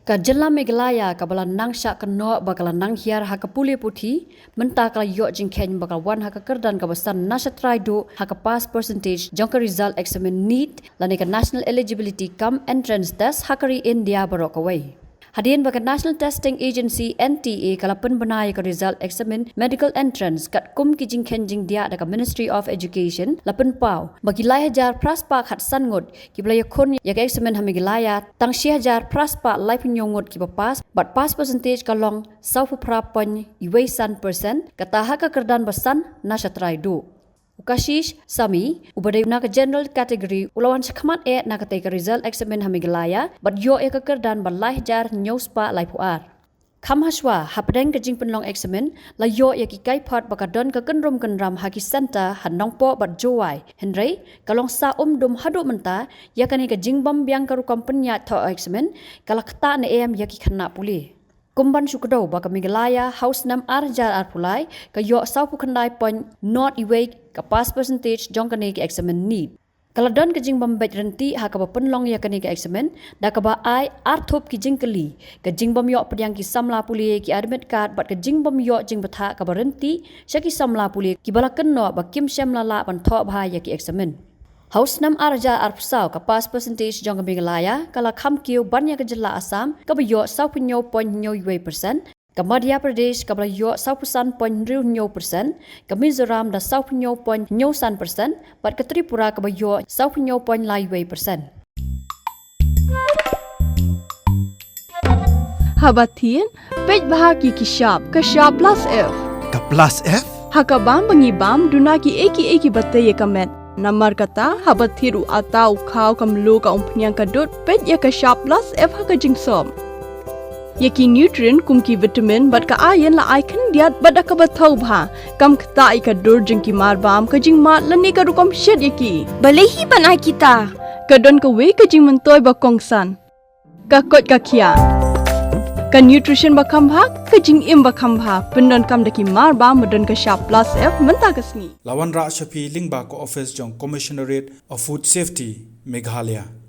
Ka jela Meghalaya ka bala nang syak keno bakal nang hiar ha ka puli puthi menta kala yo jingkhen bakal wan ha ka Kyrdan ka basan nasha try do ha ka pass percentage Jong ka result exam NEET lani ka national eligibility cum entrance test ha ka ri India barok away. Shadien baka National Testing Agency NTA kala penbenai ka result examen medical entrance kat kum ki jingkhen jing dia da ka Ministry of Education lapen pau bagi lai hajar praspa khat san ngot ki blaya khon ya ka examen ha Meghalaya tang shi hajar praspa lai pnyongot ki pass but pass percentage ka long sau pra pon iwei san percent kata ha ka Kyrdan basan na shatrai do Ukashish Sami ubadai na ka general category ulawan sakmat na ka take result examen ha Meghalaya but yo ka Kyrdan balai jar nyospa lai puar kham haswa hapdeng ka jing penlong examen la yo ki kai phat baka don ka kanrom kanram ha ki center hanong po bat jowai henry kalong sa dum hadu menta ya kani ka jing bam byang ka rukam penya tho examen kala khata ne em ya ki khanna puli Kumban sukado baka Meghalaya house nam arjar arpulai ka yo sau pu khandai pon not iwei ka pass percentage jong kani ka examen NEET. Kala don ka jing bambet renti ha ka penlong ya kani ka examen da ka ba ai arthop ki jing kali ka jing bam yo pediang ki samla puli ki admit card bat ka jing bam yo jing batha ka berenti syaki samla puli ki bala kenno ba kim syamla la ban tho bha ya ki examen. House nam arja arpsau ka pass percentage jong ka Meghalaya kala kham kiu banya ka jilla Assam ka ba yo sau punyo point nyo %, ka Madhya Pradesh ka ba yo sau pusan point nyo %, ka Mizoram da sau punyo point nyo san %, bat ka Tripura ka ba yo sau punyo point lai %. Habatin, pej bahagi ki sharp plus F. Ka plus F? Hakabam bangi bam dunaki eki bataya kamet. Namar kata habat thiru atau khau kamlu ka umpnyang kadut pet ya ka sharp plus F ha ka jingsom. Yaki nutrient kum ki vitamin bat ka iron la icon diat bat ka bathau bha kam khta I ka dur jing ki mar bam ka jing mat lani ka rukom shed yaki. Balehi banai kita. Ka don ka we ka jing mentoy ba kongsan. Ka kot ka khia. Ka nutrition ba khambha ka jing im ba khambha pendon kam daki mar ba modon ka sharp plus F menta kasni. Lawan Ra Shafi Lingba ko office jong Commissionerate of Food Safety Meghalaya.